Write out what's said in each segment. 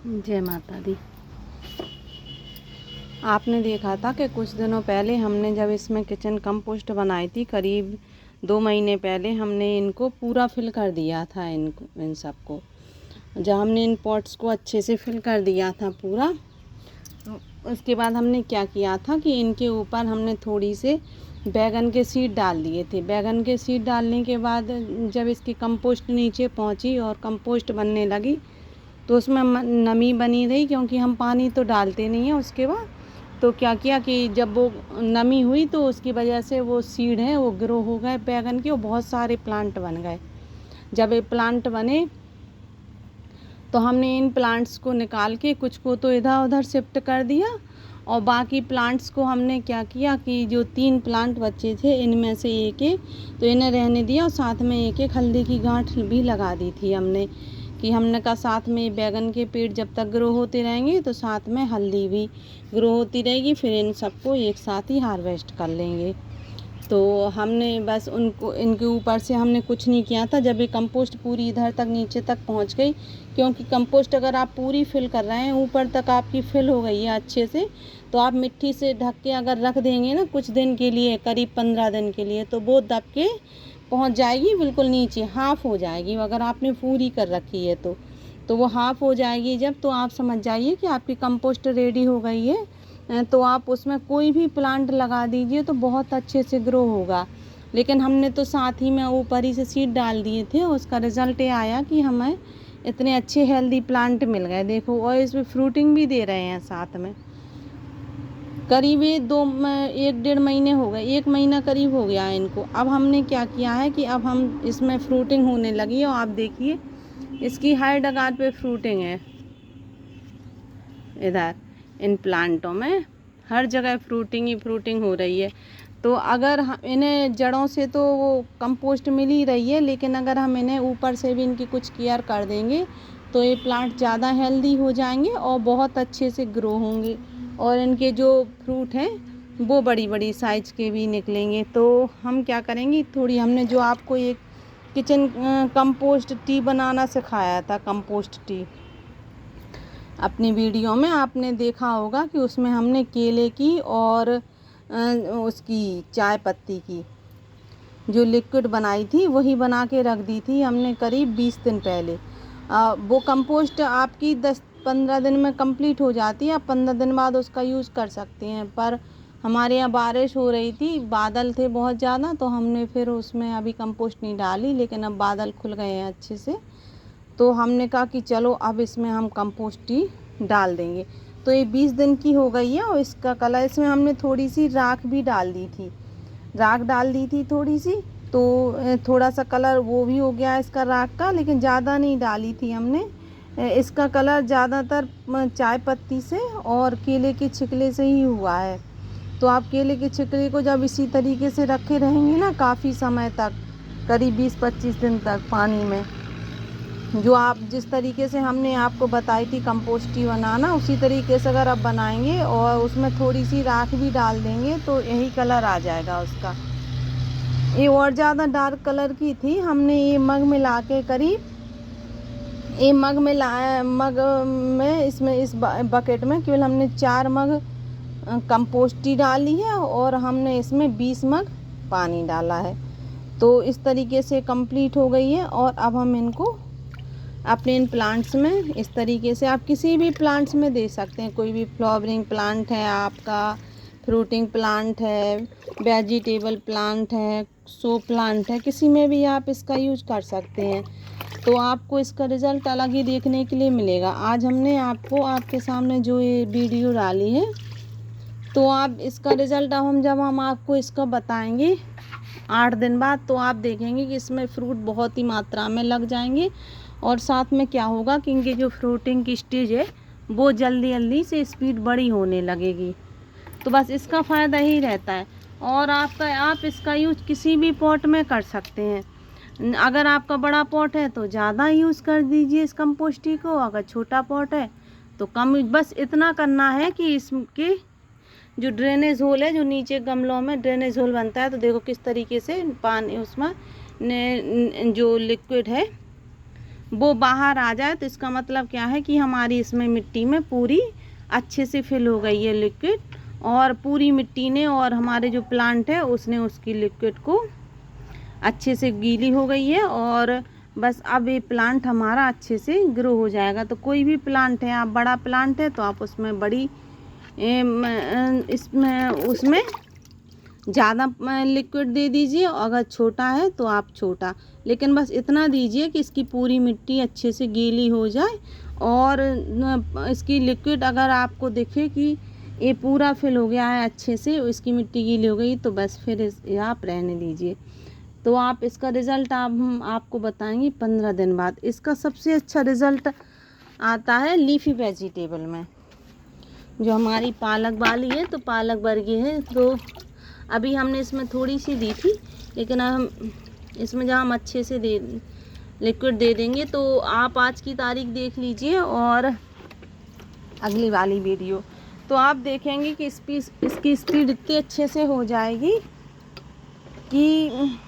जय माता दी। आपने देखा था कि कुछ दिनों पहले हमने जब इसमें किचन कंपोस्ट बनाई थी, करीब 2 महीने पहले हमने इनको पूरा फिल कर दिया था। इन सबको जब हमने इन पॉट्स को अच्छे से फिल कर दिया था पूरा, तो उसके बाद हमने क्या किया था कि इनके ऊपर हमने थोड़ी से बैगन के सीड डाल दिए थे। बैगन के सीड डालने के बाद जब इसकी कंपोस्ट नीचे पहुंची और कंपोस्ट बनने लगी तो उसमें नमी बनी रही, क्योंकि हम पानी तो डालते नहीं हैं। उसके बाद तो क्या किया कि जब वो नमी हुई तो उसकी वजह से वो सीड हैं वो ग्रो हो गए बैगन के, और बहुत सारे प्लांट बन गए। जब ये प्लांट बने तो हमने इन प्लांट्स को निकाल के कुछ को तो इधर उधर शिफ्ट कर दिया, और बाकी प्लांट्स को हमने क्या किया कि जो 3 प्लांट बचे थे इनमें से एक तो इन्हें रहने दिया, और साथ में एक हल्दी की गांठ भी लगा दी थी हमने, कि हमने कहा साथ में बैगन के पेड़ जब तक ग्रो होते रहेंगे तो साथ में हल्दी भी ग्रो होती रहेगी, फिर इन सबको एक साथ ही हार्वेस्ट कर लेंगे। तो हमने बस उनको इनके ऊपर से हमने कुछ नहीं किया था। जब ये कंपोस्ट पूरी इधर तक नीचे तक पहुंच गई, क्योंकि कंपोस्ट अगर आप पूरी फिल कर रहे हैं, ऊपर तक आपकी फिल हो गई है अच्छे से, तो आप मिट्टी से ढक के अगर रख देंगे ना कुछ दिन के लिए, करीब 15 दिन के लिए, तो वो दब के पहुंच जाएगी बिल्कुल नीचे, हाफ हो जाएगी। अगर आपने पूरी कर रखी है तो वो हाफ हो जाएगी जब, तो आप समझ जाइए कि आपकी कंपोस्ट रेडी हो गई है। तो आप उसमें कोई भी प्लांट लगा दीजिए तो बहुत अच्छे से ग्रो होगा। लेकिन हमने तो साथ ही में ऊपर ही से सीड डाल दिए थे, उसका रिज़ल्ट ये आया कि हमें इतने अच्छे हेल्दी प्लांट मिल गए, देखो, और इसमें फ्रूटिंग भी दे रहे हैं साथ में। करीब 1-1.5 महीने हो गए, 1 महीना करीब हो गया है इनको। अब हमने क्या किया है कि अब हम इसमें फ्रूटिंग होने लगी है, और आप देखिए इसकी हर डगार पे फ्रूटिंग है। इधर इन प्लांटों में हर जगह फ्रूटिंग ही फ्रूटिंग हो रही है। तो अगर इन्हें जड़ों से तो वो कंपोस्ट मिल ही रही है, लेकिन अगर हम इन्हें ऊपर से भी इनकी कुछ केयर कर देंगे तो ये प्लांट ज़्यादा हेल्दी हो जाएंगे और बहुत अच्छे से ग्रो होंगे, और इनके जो फ्रूट हैं वो बड़ी बड़ी साइज़ के भी निकलेंगे। तो हम क्या करेंगे, थोड़ी हमने जो आपको एक किचन कंपोस्ट टी बनाना सिखाया था, कंपोस्ट टी, अपनी वीडियो में आपने देखा होगा कि उसमें हमने केले की और उसकी चाय पत्ती की जो लिक्विड बनाई थी वही बना के रख दी थी हमने करीब 20 दिन पहले। वो कंपोस्ट आपकी 10-15 दिन में कंप्लीट हो जाती है। आप 15 दिन बाद उसका यूज़ कर सकते हैं, पर हमारे यहाँ बारिश हो रही थी, बादल थे बहुत ज़्यादा, तो हमने फिर उसमें अभी कंपोस्ट नहीं डाली। लेकिन अब बादल खुल गए हैं अच्छे से, तो हमने कहा कि चलो अब इसमें हम कंपोस्ट ही डाल देंगे। तो ये 20 दिन की हो गई है, और इसका कलर, इसमें हमने थोड़ी सी राख भी डाल दी थी, राख डाल दी थी थोड़ी सी, तो थोड़ा सा कलर वो भी हो गया इसका राख का, लेकिन ज़्यादा नहीं डाली थी हमने। इसका कलर ज़्यादातर चाय पत्ती से और केले के छिकले से ही हुआ है। तो आप केले के छिकले को जब इसी तरीके से रखे रहेंगे ना काफ़ी समय तक, करीब 20-25 दिन तक पानी में, जो आप जिस तरीके से हमने आपको बताई थी कंपोस्ट टी बनाना, उसी तरीके से अगर आप बनाएंगे और उसमें थोड़ी सी राख भी डाल देंगे तो यही कलर आ जाएगा उसका। ये और ज़्यादा डार्क कलर की थी। हमने ये मग मिला के करीब, ये मग में इसमें इस बकेट में केवल हमने 4 मग कंपोस्ट टी डाली है, और हमने इसमें 20 मग पानी डाला है। तो इस तरीके से कंप्लीट हो गई है। और अब हम इनको अपने इन प्लांट्स में इस तरीके से, आप किसी भी प्लांट्स में दे सकते हैं, कोई भी फ्लावरिंग प्लांट है आपका, फ्रूटिंग प्लांट है, वेजिटेबल प्लांट है, शो प्लांट है, किसी में भी आप इसका यूज कर सकते हैं। तो आपको इसका रिज़ल्ट अलग ही देखने के लिए मिलेगा। आज हमने आपको आपके सामने जो ये वीडियो डाली है, तो आप इसका रिज़ल्ट अब जब हम आपको इसका बताएंगे 8 दिन बाद, तो आप देखेंगे कि इसमें फ्रूट बहुत ही मात्रा में लग जाएंगे, और साथ में क्या होगा कि इनकी जो फ्रूटिंग की स्टेज है वो जल्दी जल्दी से स्पीड बड़ी होने लगेगी। तो बस इसका फ़ायदा ही रहता है। और आप इसका यूज किसी भी पॉट में कर सकते हैं। अगर आपका बड़ा पॉट है तो ज़्यादा यूज़ कर दीजिए इस कंपोस्ट को, अगर छोटा पॉट है तो कम। बस इतना करना है कि इसके जो ड्रेनेज होल है, जो नीचे गमलों में ड्रेनेज होल बनता है, तो देखो किस तरीके से पानी उसमें जो लिक्विड है वो बाहर आ जाए तो इसका मतलब क्या है कि हमारी इसमें मिट्टी में पूरी अच्छे से फिल हो गई है लिक्विड, और पूरी मिट्टी ने और हमारे जो प्लांट है उसने उसकी लिक्विड को अच्छे से गीली हो गई है। और बस अब ये प्लांट हमारा अच्छे से ग्रो हो जाएगा। तो कोई भी प्लांट है, आप बड़ा प्लांट है तो आप उसमें बड़ी इसमें उसमें ज़्यादा लिक्विड दे दीजिए, और अगर छोटा है तो आप छोटा, लेकिन बस इतना दीजिए कि इसकी पूरी मिट्टी अच्छे से गीली हो जाए। और इसकी लिक्विड अगर आपको दिखे कि ये पूरा फिल हो गया है अच्छे से, इसकी मिट्टी गीली हो गई, तो बस फिर आप रहने दीजिए। तो आप इसका रिज़ल्ट हम आपको बताएंगे 15 दिन बाद। इसका सबसे अच्छा रिज़ल्ट आता है लीफी वेजिटेबल में। जो हमारी पालक वाली है तो पालक वर्गीय है, तो अभी हमने इसमें थोड़ी सी दी थी, लेकिन हम इसमें जब हम अच्छे से लिक्विड दे देंगे तो आप आज की तारीख देख लीजिए और अगली वाली वीडियो, तो आप देखेंगे कि इसकी स्पीड इतनी अच्छे से हो जाएगी कि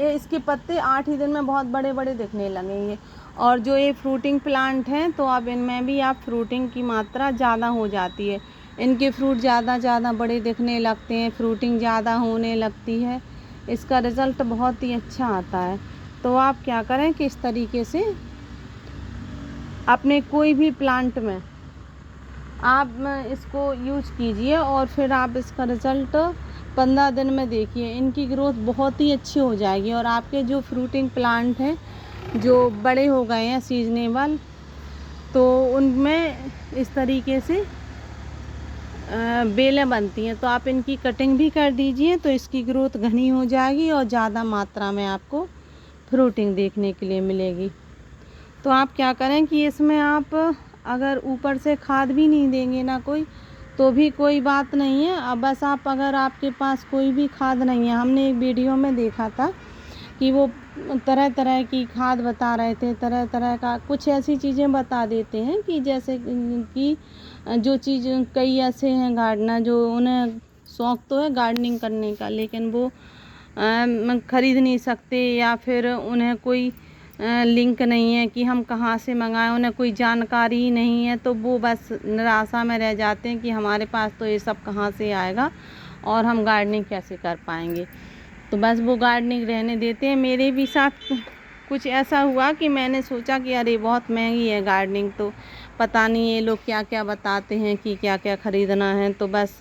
इसके पत्ते 8 ही दिन में बहुत बड़े बड़े दिखने लगेंगे। और जो ये फ्रूटिंग प्लांट हैं तो अब इनमें भी आप फ्रूटिंग की मात्रा ज़्यादा हो जाती है, इनके फ्रूट ज़्यादा बड़े दिखने लगते हैं, फ्रूटिंग ज़्यादा होने लगती है, इसका रिज़ल्ट बहुत ही अच्छा आता है। तो आप क्या करें कि इस तरीके से अपने कोई भी प्लांट में आप इसको यूज कीजिए, और फिर आप इसका रिज़ल्ट 15 दिन में देखिए, इनकी ग्रोथ बहुत ही अच्छी हो जाएगी। और आपके जो फ्रूटिंग प्लांट हैं जो बड़े हो गए हैं सीजनेबल, तो उनमें इस तरीके से बेलें बनती हैं, तो आप इनकी कटिंग भी कर दीजिए, तो इसकी ग्रोथ घनी हो जाएगी और ज़्यादा मात्रा में आपको फ्रूटिंग देखने के लिए मिलेगी। तो आप क्या करें कि इसमें आप अगर ऊपर से खाद भी नहीं देंगे ना कोई, तो भी कोई बात नहीं है। अब बस आप अगर आपके पास कोई भी खाद नहीं है, हमने एक वीडियो में देखा था कि वो तरह तरह की खाद बता रहे थे, तरह तरह का कुछ ऐसी चीज़ें बता देते हैं कि जैसे कि जो चीज़ कई ऐसे हैं गार्डनर जो उन्हें शौक़ तो है गार्डनिंग करने का, लेकिन वो ख़रीद नहीं सकते, या फिर उन्हें कोई लिंक नहीं है कि हम कहाँ से मंगाएं, उन्हें कोई जानकारी ही नहीं है, तो वो बस निराशा में रह जाते हैं कि हमारे पास तो ये सब कहाँ से आएगा और हम गार्डनिंग कैसे कर पाएंगे। तो बस वो गार्डनिंग रहने देते हैं। मेरे भी साथ कुछ ऐसा हुआ कि मैंने सोचा कि अरे बहुत महंगी है गार्डनिंग, तो पता नहीं ये लोग क्या क्या बताते हैं कि क्या क्या ख़रीदना है, तो बस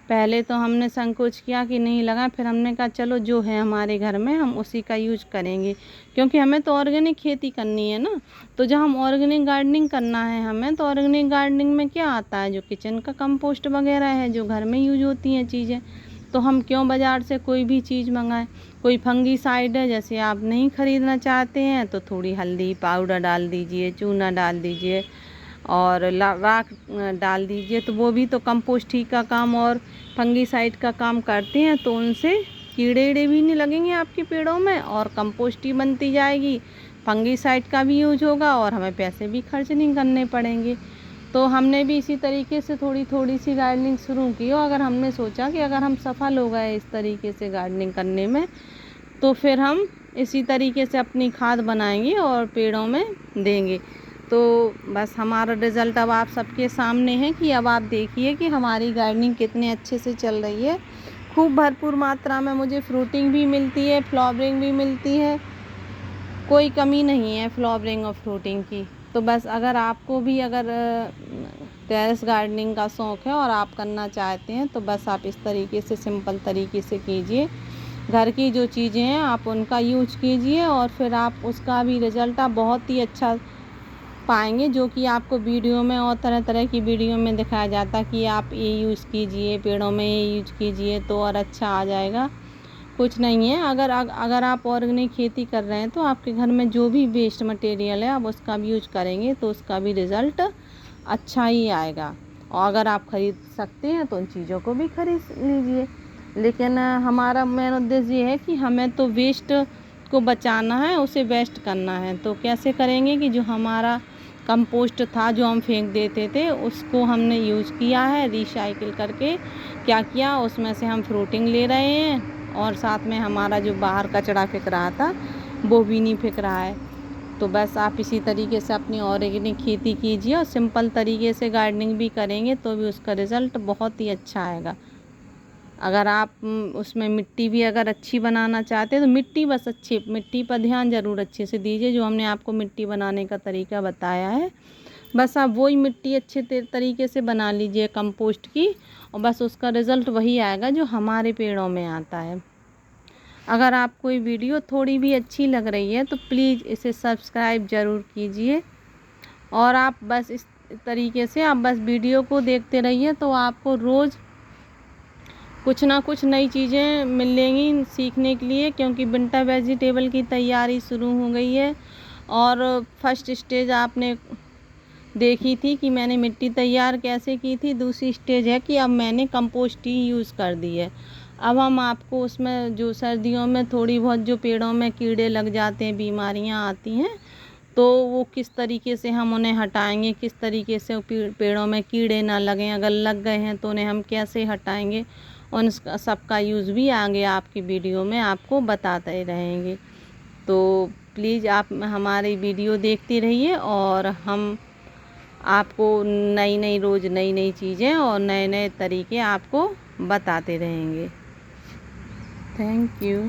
पहले तो हमने संकोच किया कि नहीं लगा, फिर हमने कहा चलो जो है हमारे घर में हम उसी का यूज करेंगे, क्योंकि हमें तो ऑर्गेनिक खेती करनी है ना। तो जब हम ऑर्गेनिक गार्डनिंग करना है हमें, तो ऑर्गेनिक गार्डनिंग में क्या आता है, जो किचन का कंपोस्ट वगैरह है, जो घर में यूज होती हैं चीज़ें, तो हम क्यों बाज़ार से कोई भी चीज़ मंगाएं। कोई फंगीसाइड है जैसे आप नहीं ख़रीदना चाहते हैं, तो थोड़ी हल्दी पाउडर डाल दीजिए, चूना डाल दीजिए और राख डाल दीजिए, तो वो भी तो कंपोस्ट ही का काम और फंगीसाइड का काम करते हैं। तो उनसे कीड़े वीड़े भी नहीं लगेंगे आपके पेड़ों में, और कंपोस्ट ही बनती जाएगी, फंगीसाइड का भी यूज होगा और हमें पैसे भी खर्च नहीं करने पड़ेंगे। तो हमने भी इसी तरीके से थोड़ी थोड़ी सी गार्डनिंग शुरू की, और अगर हमने सोचा कि अगर हम सफल हो गए इस तरीके से गार्डनिंग करने में, तो फिर हम इसी तरीके से अपनी खाद बनाएंगे और पेड़ों में देंगे। तो बस हमारा रिज़ल्ट अब आप सबके सामने है कि अब आप देखिए कि हमारी गार्डनिंग कितने अच्छे से चल रही है। खूब भरपूर मात्रा में मुझे फ्रूटिंग भी मिलती है, फ्लावरिंग भी मिलती है, कोई कमी नहीं है फ्लावरिंग और फ्रूटिंग की। तो बस अगर आपको भी अगर टेरेस गार्डनिंग का शौक़ है और आप करना चाहते हैं, तो बस आप इस तरीके से सिंपल तरीके से कीजिए। घर की जो चीज़ें हैं आप उनका यूज कीजिए, और फिर आप उसका भी रिज़ल्ट आप बहुत ही अच्छा पाएंगे, जो कि आपको वीडियो में और तरह तरह की वीडियो में दिखाया जाता है कि आप ये यूज़ कीजिए, पेड़ों में ये यूज कीजिए तो और अच्छा आ जाएगा। कुछ नहीं है। अगर आप ऑर्गेनिक खेती कर रहे हैं तो आपके घर में जो भी वेस्ट मटेरियल है आप उसका भी यूज करेंगे तो उसका भी रिज़ल्ट अच्छा ही आएगा। और अगर आप ख़रीद सकते हैं तो उन चीज़ों को भी ख़रीद लीजिए, लेकिन हमारा मेन उद्देश्य ये है कि हमें तो वेस्ट को बचाना है, उसे वेस्ट करना है। तो कैसे करेंगे कि जो हमारा कंपोस्ट था जो हम फेंक देते थे उसको हमने यूज़ किया है, रिसाइकिल करके क्या किया, उसमें से हम फ्रूटिंग ले रहे हैं, और साथ में हमारा जो बाहर कचरा फेंक रहा था वो भी नहीं फेंक रहा है। तो बस आप इसी तरीके से अपनी ऑर्गेनिक खेती कीजिए और सिंपल तरीके से गार्डनिंग भी करेंगे तो भी उसका रिज़ल्ट बहुत ही अच्छा आएगा। अगर आप उसमें मिट्टी भी अगर अच्छी बनाना चाहते हैं तो मिट्टी बस अच्छी मिट्टी पर ध्यान ज़रूर अच्छे से दीजिए, जो हमने आपको मिट्टी बनाने का तरीका बताया है। बस आप वही मिट्टी अच्छे तरीके से बना लीजिए कंपोस्ट की, और बस उसका रिज़ल्ट वही आएगा जो हमारे पेड़ों में आता है। अगर आपको ये वीडियो थोड़ी भी अच्छी लग रही है तो प्लीज़ इसे सब्सक्राइब ज़रूर कीजिए, और आप बस इस तरीके से आप बस वीडियो को देखते रहिए तो आपको रोज़ कुछ ना कुछ नई चीज़ें मिलेंगी सीखने के लिए, क्योंकि विंटर वेजिटेबल की तैयारी शुरू हो गई है। और फर्स्ट स्टेज आपने देखी थी कि मैंने मिट्टी तैयार कैसे की थी, दूसरी स्टेज है कि अब मैंने कंपोस्ट ही यूज़ कर दी है। अब हम आपको उसमें जो सर्दियों में थोड़ी बहुत जो पेड़ों में कीड़े लग जाते हैं, बीमारियां आती हैं, तो वो किस तरीके से हम उन्हें हटाएंगे, किस तरीके से पेड़ों में कीड़े ना लगें, अगर लग गए हैं तो उन्हें हम कैसे हटाएंगे, उन सबका यूज़ भी आगे आपकी वीडियो में आपको बताते रहेंगे। तो प्लीज़ आप हमारी वीडियो देखते रहिए और हम आपको रोज़ नई नई चीज़ें और नए नए तरीके आपको बताते रहेंगे। Thank you.